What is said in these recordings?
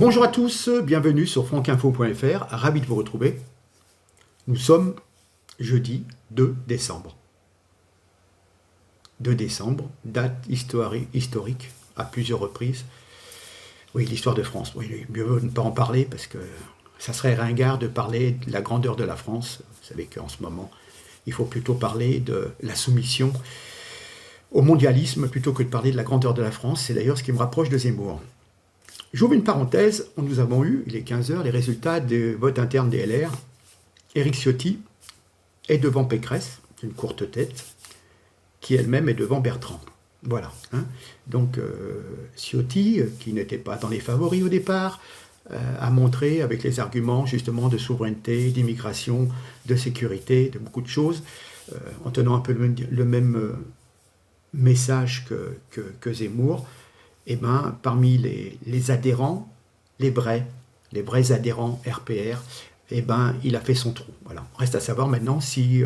Bonjour à tous, bienvenue sur francinfo.fr, ravi de vous retrouver. Nous sommes jeudi 2 décembre. 2 décembre, date historique à plusieurs reprises. Oui, l'histoire de France, oui, mieux ne pas en parler parce que ça serait ringard de parler de la grandeur de la France. Vous savez qu'en ce moment, il faut plutôt parler de la soumission au mondialisme plutôt que de parler de la grandeur de la France. C'est d'ailleurs ce qui me rapproche de Zemmour. J'ouvre une parenthèse, nous avons eu, il est 15h, les résultats des votes internes des LR. Éric Ciotti est devant Pécresse, une courte tête, qui elle-même est devant Bertrand. Voilà. Donc Ciotti, qui n'était pas dans les favoris au départ, a montré avec les arguments justement de souveraineté, d'immigration, de sécurité, de beaucoup de choses, en tenant un peu le même message que Zemmour. Eh ben, parmi les adhérents, les vrais adhérents RPR, eh ben, il a fait son trou. Voilà. Reste à savoir maintenant si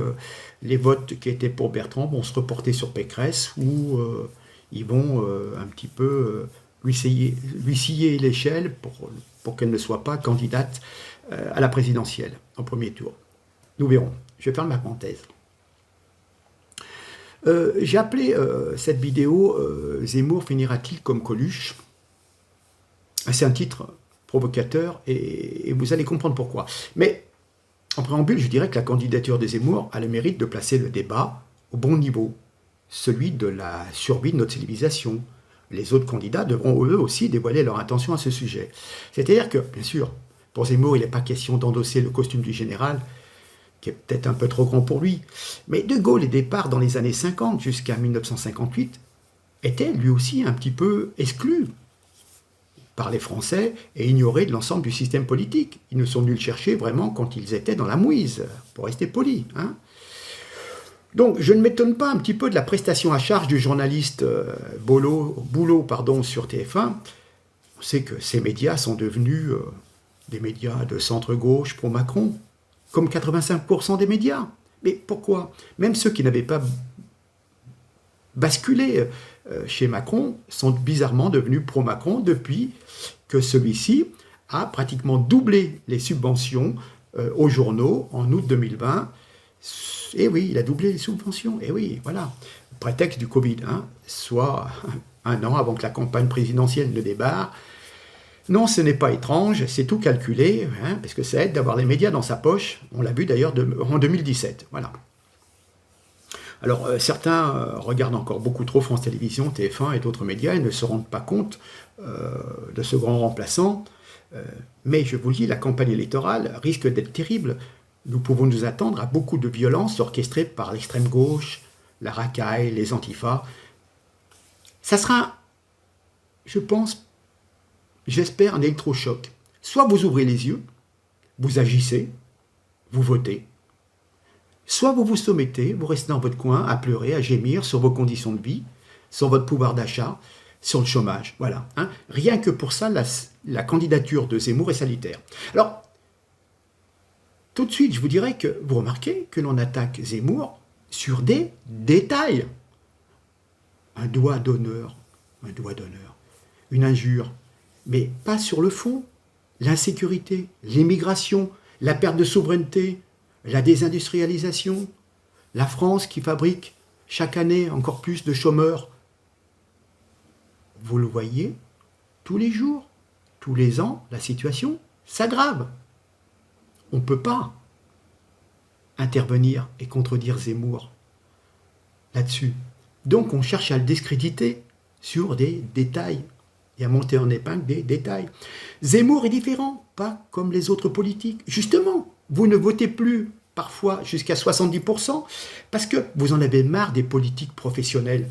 les votes qui étaient pour Bertrand vont se reporter sur Pécresse ou ils vont un petit peu lui scier l'échelle pour qu'elle ne soit pas candidate à la présidentielle en premier tour. Nous verrons. Je vais faire ma parenthèse. J'ai appelé cette vidéo « Zemmour finira-t-il comme Coluche ?» C'est un titre provocateur et vous allez comprendre pourquoi. Mais en préambule, je dirais que la candidature de Zemmour a le mérite de placer le débat au bon niveau, celui de la survie de notre civilisation. Les autres candidats devront eux aussi dévoiler leur intention à ce sujet. C'est-à-dire que, bien sûr, pour Zemmour, il n'est pas question d'endosser le costume du général, qui est peut-être un peu trop grand pour lui. Mais De Gaulle, au départ, dans les années 50 jusqu'à 1958, était lui aussi un petit peu exclu par les Français et ignoré de l'ensemble du système politique. Ils ne sont venus le chercher vraiment quand ils étaient dans la mouise, pour rester poli. Donc, je ne m'étonne pas un petit peu de la prestation à charge du journaliste Boulot sur TF1. On sait que ces médias sont devenus des médias de centre-gauche pro-Macron, comme 85% des médias. Mais pourquoi? Même ceux qui n'avaient pas basculé chez Macron sont bizarrement devenus pro-Macron depuis que celui-ci a pratiquement doublé les subventions aux journaux en août 2020. Et oui, il a doublé les subventions. Et oui, voilà. Prétexte du Covid, soit un an avant que la campagne présidentielle ne débarque. Non, ce n'est pas étrange, c'est tout calculé, parce que ça aide d'avoir les médias dans sa poche. On l'a vu d'ailleurs en 2017. Voilà. Alors, certains regardent encore beaucoup trop France Télévisions, TF1 et d'autres médias et ne se rendent pas compte de ce grand remplaçant. Mais je vous le dis, la campagne électorale risque d'être terrible. Nous pouvons nous attendre à beaucoup de violences orchestrées par l'extrême gauche, la racaille, les antifas. Ça sera, je pense, j'espère, un électrochoc. Soit vous ouvrez les yeux, vous agissez, vous votez. Soit vous vous soumettez, vous restez dans votre coin à pleurer, à gémir sur vos conditions de vie, sur votre pouvoir d'achat, sur le chômage. Voilà. Rien que pour ça, la candidature de Zemmour est salutaire. Alors, tout de suite, je vous dirais que vous remarquez que l'on attaque Zemmour sur des détails. Un doigt d'honneur, une injure. Mais pas sur le fond. L'insécurité, l'immigration, la perte de souveraineté, la désindustrialisation, la France qui fabrique chaque année encore plus de chômeurs. Vous le voyez, tous les jours, tous les ans, la situation s'aggrave. On ne peut pas intervenir et contredire Zemmour là-dessus. Donc on cherche à le discréditer sur des détails. Et à monter en épingle des détails. Zemmour est différent, pas comme les autres politiques. Justement, vous ne votez plus parfois jusqu'à 70% parce que vous en avez marre des politiques professionnels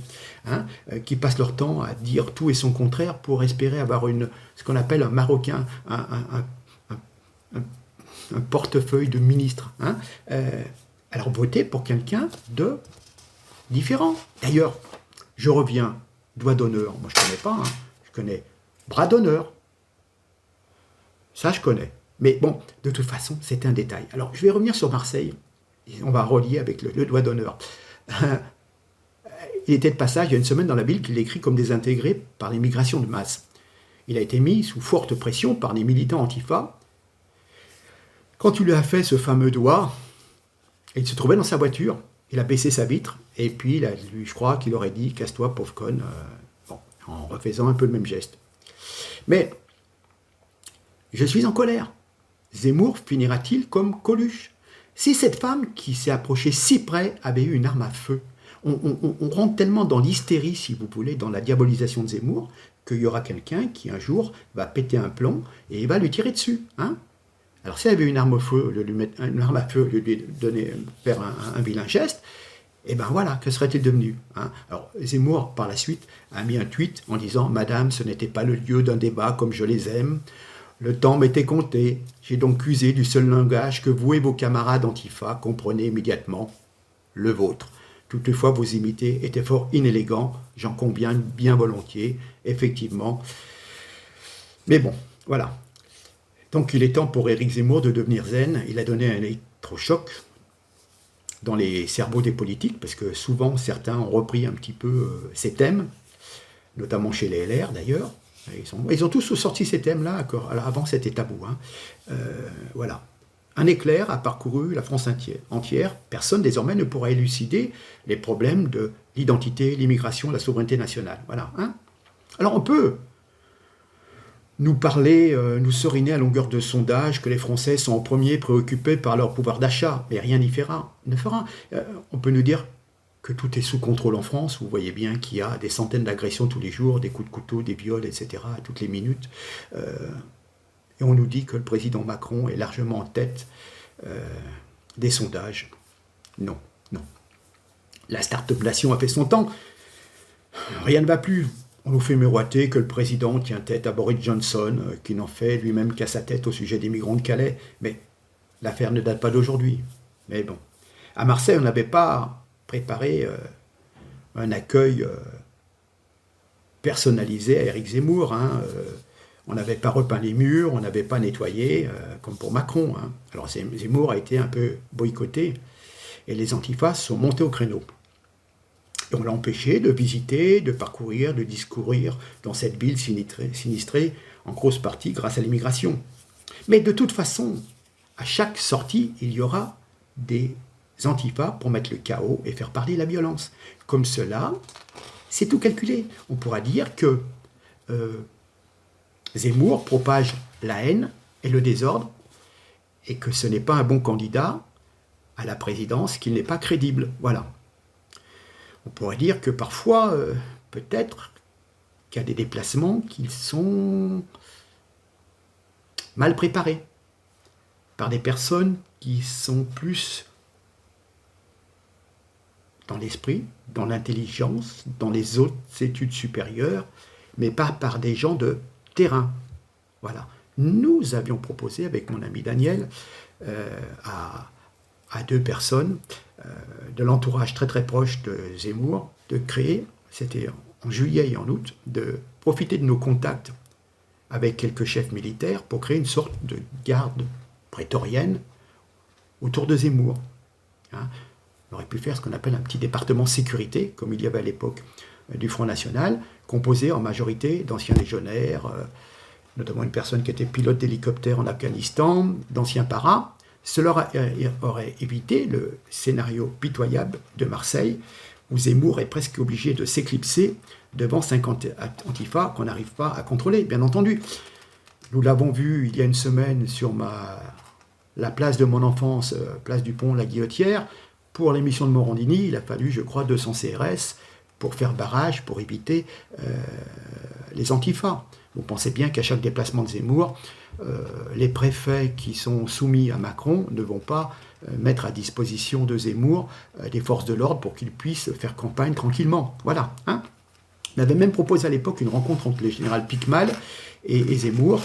qui passent leur temps à dire tout et son contraire pour espérer avoir ce qu'on appelle un Marocain, un portefeuille de ministre. Alors votez pour quelqu'un de différent. D'ailleurs, je reviens, doigt d'honneur, moi je ne connais pas, je connais bras d'honneur. Ça, je connais. Mais bon, de toute façon, c'est un détail. Alors, je vais revenir sur Marseille. On va relier avec le doigt d'honneur. Il était de passage il y a une semaine dans la ville qu'il écrit comme désintégré par l'immigration de masse. Il a été mis sous forte pression par les militants Antifa. Quand il lui a fait ce fameux doigt, il se trouvait dans sa voiture. Il a baissé sa vitre et puis je crois qu'il aurait dit « Casse-toi, pauvre conne », en refaisant un peu le même geste. Mais je suis en colère. Zemmour finira-t-il comme Coluche? Si cette femme qui s'est approchée si près avait eu une arme à feu, on rentre tellement dans l'hystérie, si vous voulez, dans la diabolisation de Zemmour, qu'il y aura quelqu'un qui un jour va péter un plomb et il va lui tirer dessus. Hein. Alors si elle avait une arme à feu, au lieu de lui mettre une arme à feu, au lieu de lui donner, faire un vilain geste, et ben voilà, que serait-il devenu, hein? Alors Zemmour, par la suite, a mis un tweet en disant « Madame, ce n'était pas le lieu d'un débat comme je les aime. Le temps m'était compté. J'ai donc usé du seul langage que vous et vos camarades Antifa comprenez immédiatement, le vôtre. Toutefois, vos imités étaient fort inélégants, j'en conviens bien volontiers, effectivement. Mais bon, voilà. Donc il est temps pour Éric Zemmour de devenir zen. Il a donné un électrochoc dans les cerveaux des politiques, parce que souvent certains ont repris un petit peu ces thèmes, notamment chez les LR d'ailleurs. Ils ont tous sorti ces thèmes-là, avant c'était tabou. Hein. Voilà. Un éclair a parcouru la France entière. Personne désormais ne pourra élucider les problèmes de l'identité, l'immigration, la souveraineté nationale. Voilà. Hein. Alors on peut nous parler, nous seriner à longueur de sondage que les Français sont en premier préoccupés par leur pouvoir d'achat, mais rien n'y fera. On peut nous dire que tout est sous contrôle en France. Vous voyez bien qu'il y a des centaines d'agressions tous les jours, des coups de couteau, des viols, etc., à toutes les minutes. Et on nous dit que le président Macron est largement en tête des sondages. Non, non. La start-upation a fait son temps. Rien ne va plus. On nous fait miroiter que le président tient tête à Boris Johnson, qui n'en fait lui-même qu'à sa tête au sujet des migrants de Calais. Mais l'affaire ne date pas d'aujourd'hui. Mais bon. À Marseille, on n'avait pas préparé un accueil personnalisé à Éric Zemmour. Hein. On n'avait pas repeint les murs, on n'avait pas nettoyé, comme pour Macron. Hein. Alors Zemmour a été un peu boycotté, et les antifas sont montés au créneau. Et on l'a empêché de visiter, de parcourir, de discourir dans cette ville sinistrée, en grosse partie grâce à l'immigration. Mais de toute façon, à chaque sortie, il y aura des antifas pour mettre le chaos et faire parler la violence. Comme cela, c'est tout calculé. On pourra dire que Zemmour propage la haine et le désordre, et que ce n'est pas un bon candidat à la présidence, qu'il n'est pas crédible. Voilà. On pourrait dire que parfois, peut-être, qu'il y a des déplacements qui sont mal préparés par des personnes qui sont plus dans l'esprit, dans l'intelligence, dans les autres études supérieures, mais pas par des gens de terrain. Voilà. Nous avions proposé avec mon ami Daniel à deux personnes de l'entourage très très proche de Zemmour de créer, c'était en juillet et en août, de profiter de nos contacts avec quelques chefs militaires pour créer une sorte de garde prétorienne autour de Zemmour. Hein. On aurait pu faire ce qu'on appelle un petit département sécurité, comme il y avait à l'époque du Front National, composé en majorité d'anciens légionnaires, notamment une personne qui était pilote d'hélicoptère en Afghanistan, d'anciens paras. Cela aurait évité le scénario pitoyable de Marseille, où Zemmour est presque obligé de s'éclipser devant 50 antifas qu'on n'arrive pas à contrôler, bien entendu. Nous l'avons vu il y a une semaine sur la place de mon enfance, place du Pont, la Guillotière. Pour l'émission de Morandini, il a fallu, je crois, 200 CRS pour faire barrage, pour éviter les antifas. Vous pensez bien qu'à chaque déplacement de Zemmour, les préfets qui sont soumis à Macron ne vont pas mettre à disposition de Zemmour des forces de l'ordre pour qu'il puisse faire campagne tranquillement. Voilà. Hein. On avait même proposé à l'époque une rencontre entre le général Picmal et Zemmour,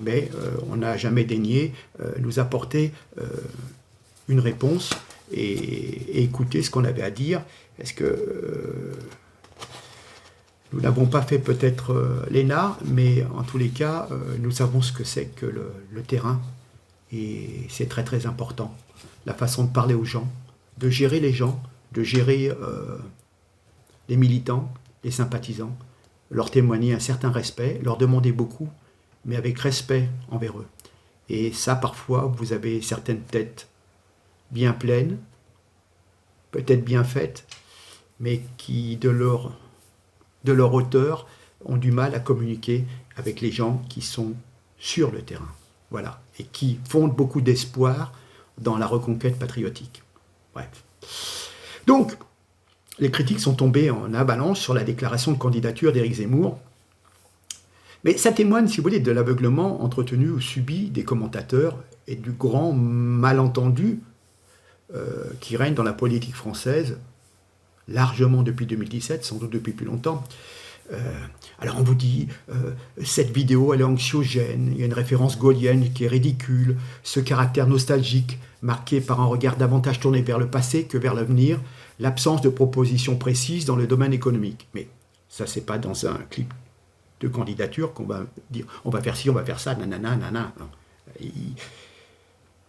mais on n'a jamais daigné nous apporter une réponse et écouter ce qu'on avait à dire. Est-ce que nous n'avons pas fait peut-être l'ENA, mais en tous les cas, nous savons ce que c'est que le terrain, et c'est très très important. La façon de parler aux gens, de gérer les gens, de gérer les militants, les sympathisants, leur témoigner un certain respect, leur demander beaucoup, mais avec respect envers eux. Et ça, parfois, vous avez certaines têtes bien pleines, peut-être bien faites, mais qui, de leur hauteur, ont du mal à communiquer avec les gens qui sont sur le terrain. Voilà. Et qui fondent beaucoup d'espoir dans la reconquête patriotique. Bref. Donc, les critiques sont tombées en avalanche sur la déclaration de candidature d'Éric Zemmour. Mais ça témoigne, si vous voulez, de l'aveuglement entretenu ou subi des commentateurs et du grand malentendu qui règne dans la politique française, largement depuis 2017, sans doute depuis plus longtemps. Alors on vous dit, cette vidéo elle est anxiogène, il y a une référence gaulienne qui est ridicule, ce caractère nostalgique, marqué par un regard davantage tourné vers le passé que vers l'avenir, l'absence de propositions précises dans le domaine économique. Mais ça, c'est pas dans un clip de candidature qu'on va dire on va faire ci, on va faire ça, nanana, nanana.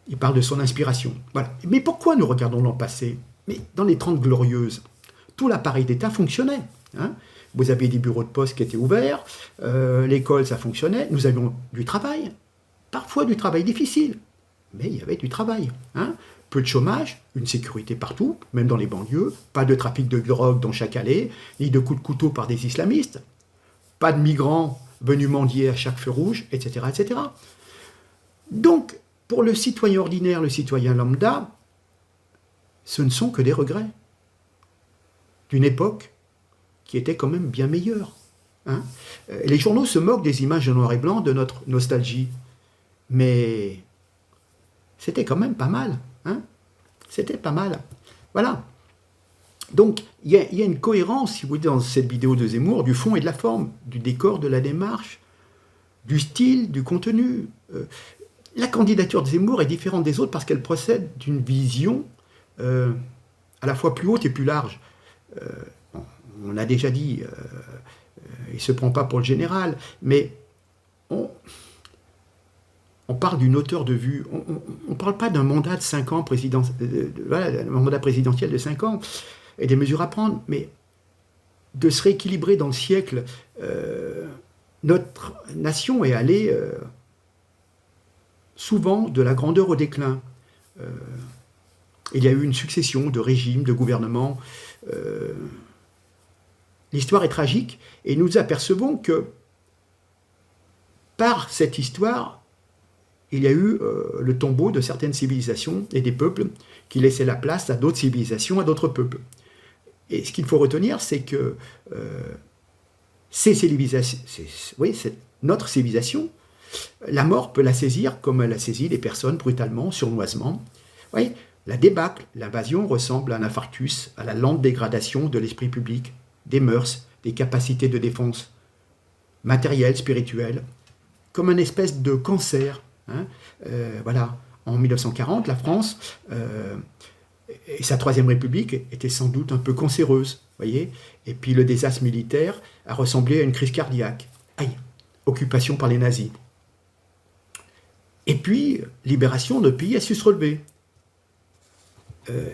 Il parle de son inspiration. Voilà. Mais pourquoi nous regardons dans le passé? Mais dans les 30 Glorieuses, tout l'appareil d'État fonctionnait. Hein. Vous aviez des bureaux de poste qui étaient ouverts, l'école, ça fonctionnait, nous avions du travail, parfois du travail difficile, mais il y avait du travail. Hein. Peu de chômage, une sécurité partout, même dans les banlieues, pas de trafic de drogue dans chaque allée, ni de coups de couteau par des islamistes, pas de migrants venus mendier à chaque feu rouge, etc., etc. Donc, pour le citoyen ordinaire, le citoyen lambda, ce ne sont que des regrets d'une époque qui était quand même bien meilleure. Hein. Les journaux se moquent des images de noir et blanc de notre nostalgie, mais c'était quand même pas mal. Hein. C'était pas mal. Voilà. Donc, il y a une cohérence, si vous voulez, dans cette vidéo de Zemmour, du fond et de la forme, du décor, de la démarche, du style, du contenu. La candidature de Zemmour est différente des autres parce qu'elle procède d'une vision à la fois plus haute et plus large. On l'a déjà dit, il ne se prend pas pour le général, mais on parle d'une hauteur de vue. On ne parle pas d'un mandat de 5 ans, voilà, un mandat présidentiel de 5 ans, et des mesures à prendre, mais de se rééquilibrer dans le siècle. Notre nation est allée souvent de la grandeur au déclin. Il y a eu une succession de régimes, de gouvernements. L'histoire est tragique et nous apercevons que par cette histoire, il y a eu le tombeau de certaines civilisations et des peuples qui laissaient la place à d'autres civilisations, à d'autres peuples. Et ce qu'il faut retenir, c'est que ces civilisations, c'est notre civilisation, la mort peut la saisir comme elle a saisi les personnes brutalement, sournoisement. Oui, la débâcle, l'invasion ressemble à un infarctus, à la lente dégradation de l'esprit public, des mœurs, des capacités de défense matérielles, spirituelles, comme une espèce de cancer. Hein. Voilà, en 1940, la France et sa Troisième République était sans doute un peu cancéreuse, voyez. Et puis le désastre militaire a ressemblé à une crise cardiaque. Aïe, occupation par les nazis. Et puis, libération, notre pays a su se relever.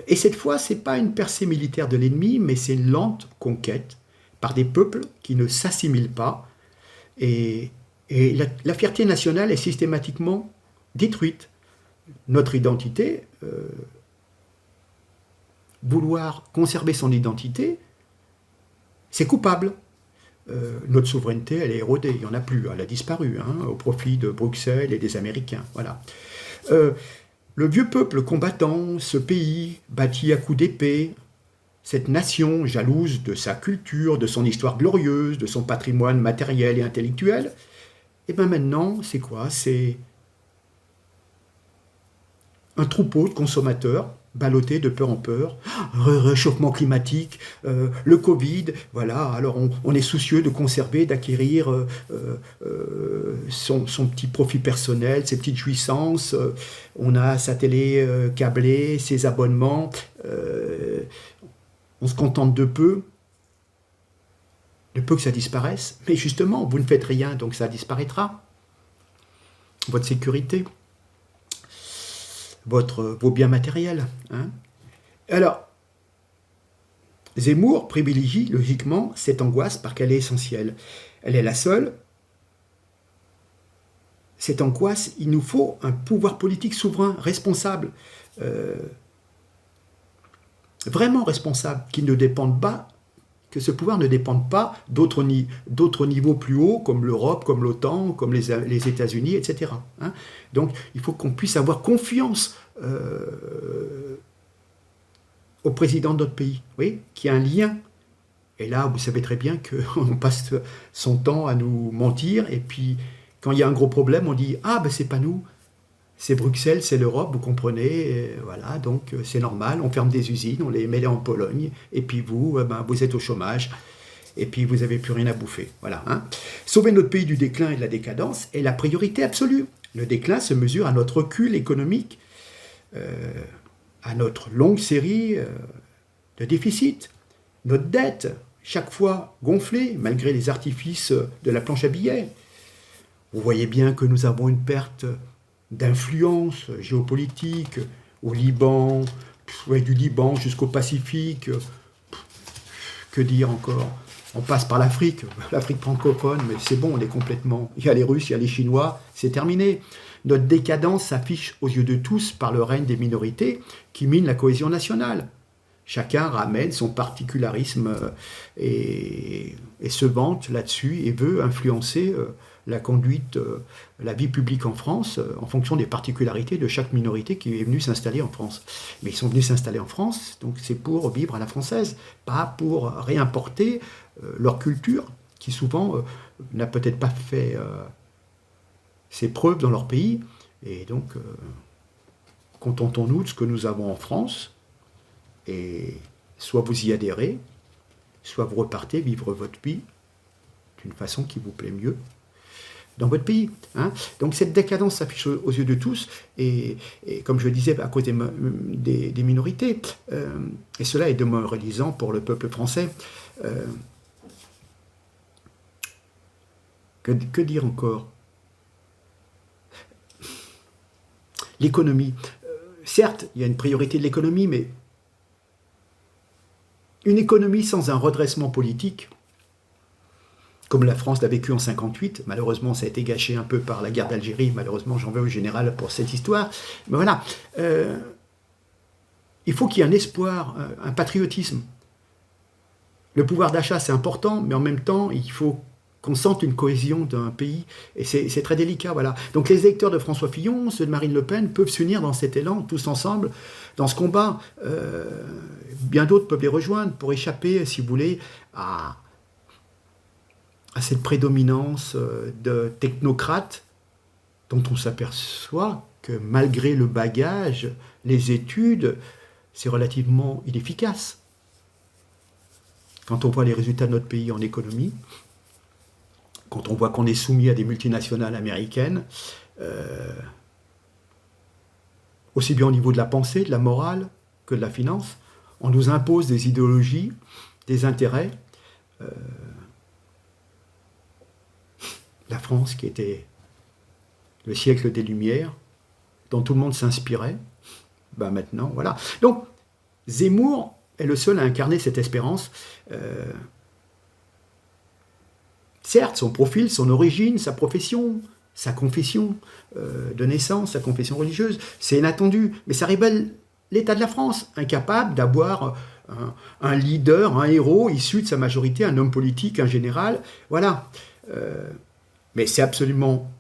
Et cette fois, ce n'est pas une percée militaire de l'ennemi, mais c'est une lente conquête par des peuples qui ne s'assimilent pas. Et la fierté nationale est systématiquement détruite. Notre identité, vouloir conserver son identité, c'est coupable. Notre souveraineté, elle est érodée, il n'y en a plus, elle a disparu, hein, au profit de Bruxelles et des Américains. Voilà. Le vieux peuple combattant, ce pays bâti à coups d'épée, cette nation jalouse de sa culture, de son histoire glorieuse, de son patrimoine matériel et intellectuel, et bien maintenant, c'est quoi? C'est un troupeau de consommateurs ballottés de peur en peur, réchauffement climatique, le Covid, voilà, alors on est soucieux de conserver, d'acquérir son petit profit personnel, ses petites jouissances, on a sa télé câblée, ses abonnements, on se contente de peu que ça disparaisse, mais justement, vous ne faites rien, donc ça disparaîtra. Votre sécurité, vos biens matériels. Hein. Alors, Zemmour privilégie logiquement cette angoisse parce qu'elle est essentielle. Elle est la seule. Cette angoisse, il nous faut un pouvoir politique souverain, responsable, vraiment responsable, qui ne dépende pas, que ce pouvoir ne dépende pas d'autres niveaux plus hauts, comme l'Europe, comme l'OTAN, comme les États-Unis, etc. Hein. Donc, il faut qu'on puisse avoir confiance au président de notre pays, oui, qui a un lien. Et là, vous savez très bien qu'on passe son temps à nous mentir, et puis, quand il y a un gros problème, on dit « Ah, ben c'est pas nous, c'est Bruxelles, c'est l'Europe, vous comprenez, et voilà, donc c'est normal, on ferme des usines, on les met en Pologne, et puis vous, ben, vous êtes au chômage, et puis vous n'avez plus rien à bouffer. » Voilà. Hein. Sauver notre pays du déclin et de la décadence est la priorité absolue. Le déclin se mesure à notre recul économique, à notre longue série de déficits, notre dette, chaque fois gonflée, malgré les artifices de la planche à billets. Vous voyez bien que nous avons une perte d'influence géopolitique au Liban, du Liban jusqu'au Pacifique. Que dire encore? On passe par l'Afrique francophone, mais c'est bon, on est complètement... Il y a les Russes, il y a les Chinois, c'est terminé. Notre décadence s'affiche aux yeux de tous par le règne des minorités qui minent la cohésion nationale. Chacun ramène son particularisme et se vante là-dessus et veut influencer la conduite, la vie publique en France en fonction des particularités de chaque minorité qui est venue s'installer en France. Mais ils sont venus s'installer en France, donc c'est pour vivre à la française, pas pour réimporter leur culture qui souvent n'a peut-être pas fait ses preuves dans leur pays. Et donc, contentons-nous de ce que nous avons en France. Et soit vous y adhérez, soit vous repartez vivre votre vie d'une façon qui vous plaît mieux dans votre pays. Hein. Donc cette décadence s'affiche aux yeux de tous, et comme je le disais, à cause des minorités, et cela est démoralisant pour le peuple français. Que dire encore? L'économie. Certes, il y a une priorité de l'économie, mais une économie sans un redressement politique, comme la France l'a vécu en 1958, malheureusement ça a été gâché un peu par la guerre d'Algérie, malheureusement j'en veux au général pour cette histoire, mais voilà, il faut qu'il y ait un espoir, un patriotisme. Le pouvoir d'achat c'est important, mais en même temps il faut qu'on sente une cohésion d'un pays, et c'est très délicat, voilà. Donc les électeurs de François Fillon, ceux de Marine Le Pen, peuvent s'unir dans cet élan, tous ensemble, dans ce combat. Bien d'autres peuvent les rejoindre pour échapper, si vous voulez, à cette prédominance de technocrates dont on s'aperçoit que malgré le bagage, les études, c'est relativement inefficace. Quand on voit les résultats de notre pays en économie, quand on voit qu'on est soumis à des multinationales américaines, aussi bien au niveau de la pensée, de la morale, que de la finance, on nous impose des idéologies, des intérêts. La France, qui était le siècle des Lumières, dont tout le monde s'inspirait, ben maintenant, voilà. Donc, Zemmour est le seul à incarner cette espérance. Certes, son profil, son origine, sa profession, sa confession de naissance, sa confession religieuse, c'est inattendu, mais ça révèle l'état de la France, incapable d'avoir un leader, un héros issu de sa majorité, un homme politique, un général, voilà. Mais c'est absolument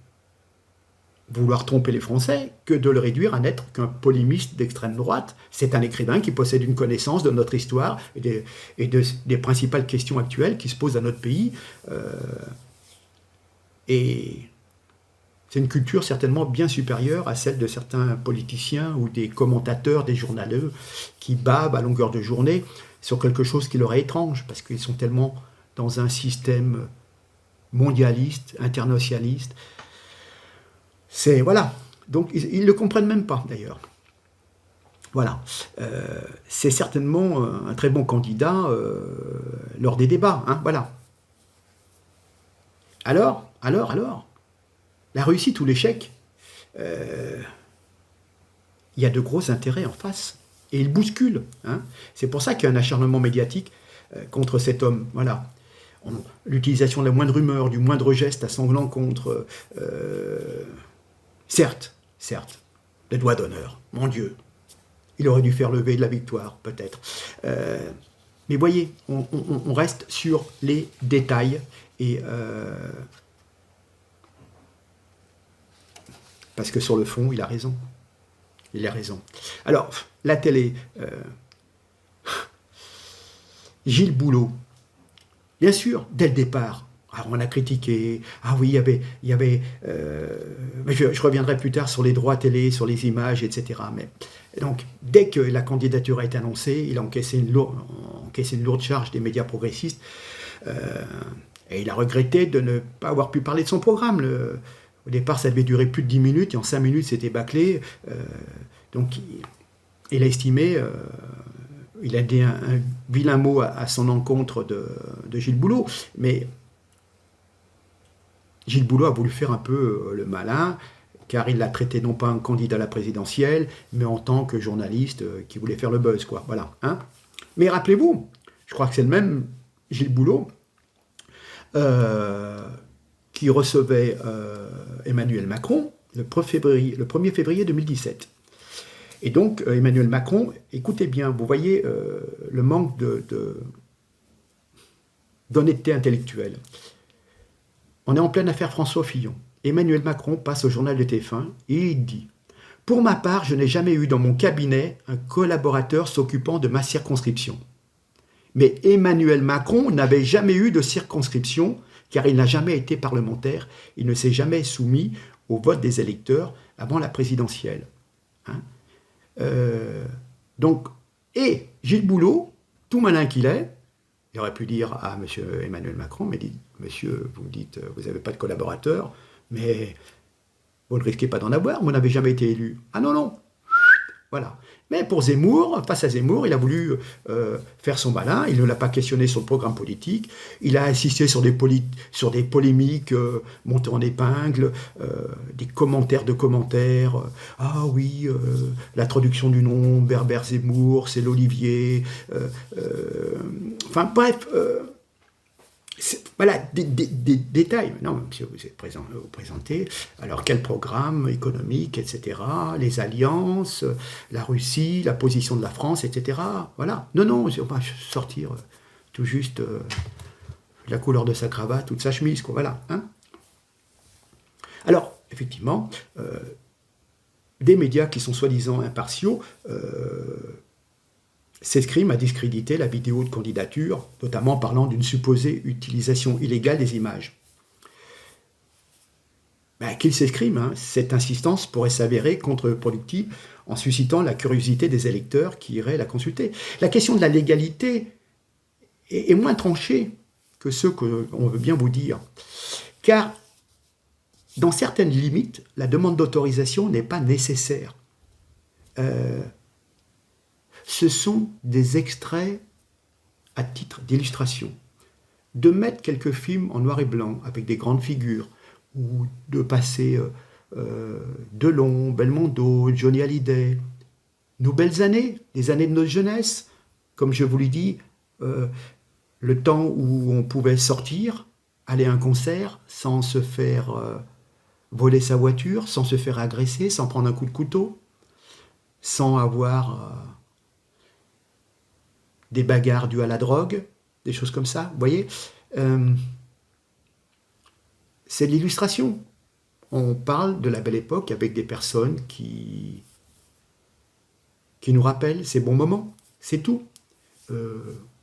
vouloir tromper les Français que de le réduire à n'être qu'un polémiste d'extrême droite. C'est un écrivain qui possède une connaissance de notre histoire et des principales questions actuelles qui se posent à notre pays. Et c'est une culture certainement bien supérieure à celle de certains politiciens ou des commentateurs, des journaleux qui babent à longueur de journée sur quelque chose qui leur est étrange parce qu'ils sont tellement dans un système mondialiste, internationaliste. C'est, voilà. Donc, ils ne le comprennent même pas, d'ailleurs. Voilà. C'est certainement un très bon candidat lors des débats. Hein, voilà. Alors, la réussite ou l'échec, il y a de gros intérêts en face. Et il bouscule. Hein. C'est pour ça qu'il y a un acharnement médiatique contre cet homme. Voilà. L'utilisation de la moindre rumeur, du moindre geste à son encontre. Certes, le doigt d'honneur, mon Dieu. Il aurait dû faire lever de la victoire, peut-être. Mais voyez, on reste sur les détails et parce que sur le fond, il a raison. Il a raison. Alors, la télé, Gilles Boulot, bien sûr, dès le départ, alors on a critiqué, ah oui, il y avait mais je reviendrai plus tard sur les droits télé, sur les images, etc. Mais, donc, dès que la candidature a été annoncée, il a encaissé une lourde charge des médias progressistes, et il a regretté de ne pas avoir pu parler de son programme. Au départ, ça devait durer plus de 10 minutes, et en 5 minutes, c'était bâclé. Donc, il a estimé, il a dit un vilain mot à son encontre de Gilles Boulot, mais Gilles Boulot a voulu faire un peu le malin, car il l'a traité non pas un candidat à la présidentielle, mais en tant que journaliste qui voulait faire le buzz, quoi. Voilà. Hein. Mais rappelez-vous, je crois que c'est le même Gilles Boulot qui recevait Emmanuel Macron le 1er février 2017. Et donc, Emmanuel Macron, écoutez bien, vous voyez le manque d'honnêteté intellectuelle. On est en pleine affaire François Fillon. Emmanuel Macron passe au journal de TF1 et il dit « Pour ma part, je n'ai jamais eu dans mon cabinet un collaborateur s'occupant de ma circonscription. » Mais Emmanuel Macron n'avait jamais eu de circonscription car il n'a jamais été parlementaire. Il ne s'est jamais soumis au vote des électeurs avant la présidentielle. Hein. Et Gilles Boulot, tout malin qu'il est, il aurait pu dire à M. Emmanuel Macron, mais dit, monsieur, vous me dites, vous n'avez pas de collaborateur, mais vous ne risquez pas d'en avoir, vous n'avez jamais été élu. Ah non, non. Voilà. Mais pour Zemmour, face à Zemmour, il a voulu faire son malin, il ne l'a pas questionné sur le programme politique, il a insisté sur des polémiques montées en épingle, des commentaires de commentaires, ah oui, l'introduction du nom Berbère Zemmour, c'est l'Olivier, enfin bref, voilà, des détails. Non, monsieur, vous présentez, alors quel programme économique, etc., les alliances, la Russie, la position de la France, etc. Voilà. Non, on va sortir tout juste la couleur de sa cravate ou de sa chemise, quoi. Voilà. Hein. Alors, effectivement, des médias qui sont soi-disant impartiaux s'escriment à discréditer la vidéo de candidature, notamment parlant d'une supposée utilisation illégale des images. Qu'ils s'escriment, hein, cette insistance pourrait s'avérer contre-productive en suscitant la curiosité des électeurs qui iraient la consulter. La question de la légalité est moins tranchée que ce qu'on veut bien vous dire, car dans certaines limites, la demande d'autorisation n'est pas nécessaire. Ce sont des extraits à titre d'illustration. De mettre quelques films en noir et blanc avec des grandes figures, ou de passer Delon, Belmondo, Johnny Hallyday, nos belles années, les années de notre jeunesse, comme je vous l'ai dit, le temps où on pouvait sortir, aller à un concert sans se faire voler sa voiture, sans se faire agresser, sans prendre un coup de couteau, sans avoir des bagarres dues à la drogue, des choses comme ça, vous voyez, c'est de l'illustration. On parle de la belle époque avec des personnes qui nous rappellent ces bons moments, c'est tout. On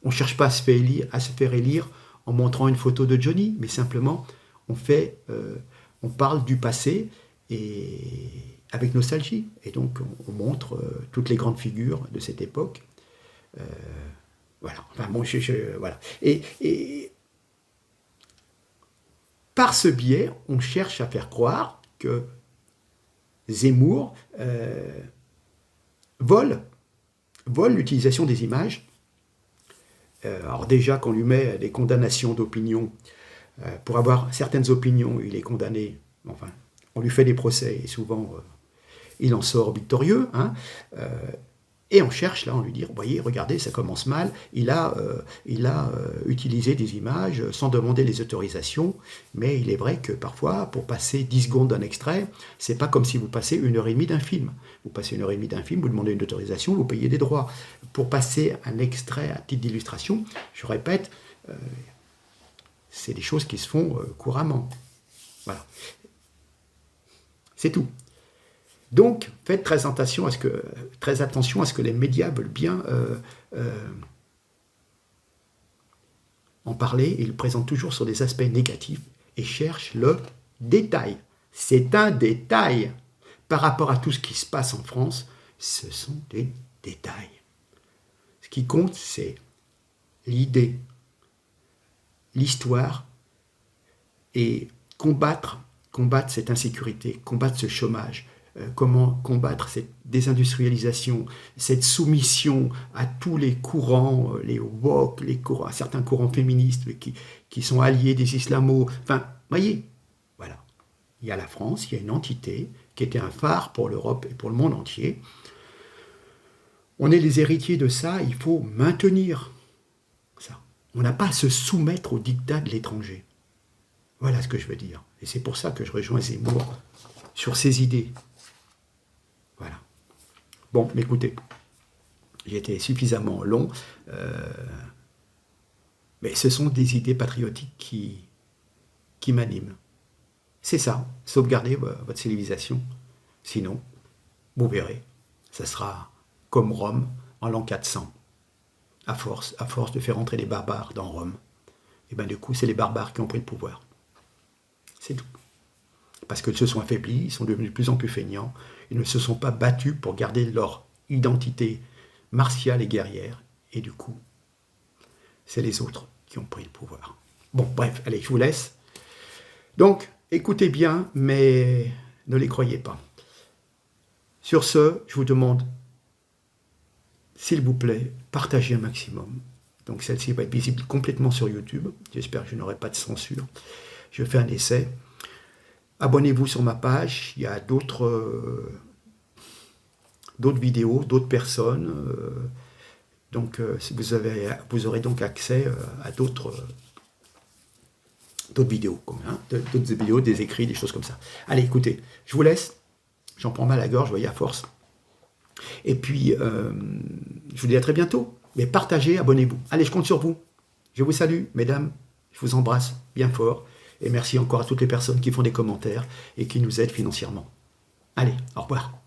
ne cherche pas à se faire élire en montrant une photo de Johnny, mais simplement on parle du passé et avec nostalgie. Et donc on montre toutes les grandes figures de cette époque. Voilà. Enfin, bon, voilà. Et par ce biais, on cherche à faire croire que Zemmour vole l'utilisation des images. Alors déjà, qu'on lui met des condamnations d'opinion, pour avoir certaines opinions, il est condamné. Enfin, on lui fait des procès et souvent, il en sort victorieux. Hein. Et on cherche là, on lui dit, voyez, regardez, ça commence mal, il a utilisé des images sans demander les autorisations, mais il est vrai que parfois, pour passer 10 secondes d'un extrait, c'est pas comme si vous passez 1h30 d'un film. Vous passez 1h30 d'un film, vous demandez une autorisation, vous payez des droits. Pour passer un extrait à titre d'illustration, je répète, c'est des choses qui se font couramment. Voilà. C'est tout. Donc, faites très attention à ce que les médias veulent bien en parler. Ils le présentent toujours sur des aspects négatifs et cherchent le détail. C'est un détail. Par rapport à tout ce qui se passe en France, ce sont des détails. Ce qui compte, c'est l'idée, l'histoire et combattre cette insécurité, combattre ce chômage, comment combattre cette désindustrialisation, cette soumission à tous les courants, les woke, à certains courants féministes qui sont alliés des islamos. Enfin, voyez, voilà. Il y a la France, il y a une entité qui était un phare pour l'Europe et pour le monde entier. On est les héritiers de ça, il faut maintenir ça. On n'a pas à se soumettre au diktat de l'étranger. Voilà ce que je veux dire. Et c'est pour ça que je rejoins Zemmour sur ces idées. Voilà. Bon, écoutez, j'ai été suffisamment long, mais ce sont des idées patriotiques qui m'animent. C'est ça, sauvegardez votre civilisation. Sinon, vous verrez, ça sera comme Rome en l'an 400. À force de faire entrer les barbares dans Rome, et bien du coup, c'est les barbares qui ont pris le pouvoir. C'est tout. Parce qu'ils se sont affaiblis, ils sont devenus de plus en plus feignants, ils ne se sont pas battus pour garder leur identité martiale et guerrière, et du coup, c'est les autres qui ont pris le pouvoir. Bon, bref, allez, je vous laisse. Donc, écoutez bien, mais ne les croyez pas. Sur ce, je vous demande, s'il vous plaît, partagez un maximum. Donc celle-ci va être visible complètement sur YouTube. J'espère que je n'aurai pas de censure. Je fais un essai. Abonnez-vous sur ma page. Il y a d'autres vidéos, d'autres personnes. Donc vous aurez donc accès à d'autres vidéos, d'autres vidéos, des écrits, des choses comme ça. Allez, écoutez, je vous laisse. J'en prends mal à la gorge, vous voyez, à force. Et puis, je vous dis à très bientôt. Mais partagez, abonnez-vous. Allez, je compte sur vous. Je vous salue, mesdames. Je vous embrasse bien fort. Et merci encore à toutes les personnes qui font des commentaires et qui nous aident financièrement. Allez, au revoir.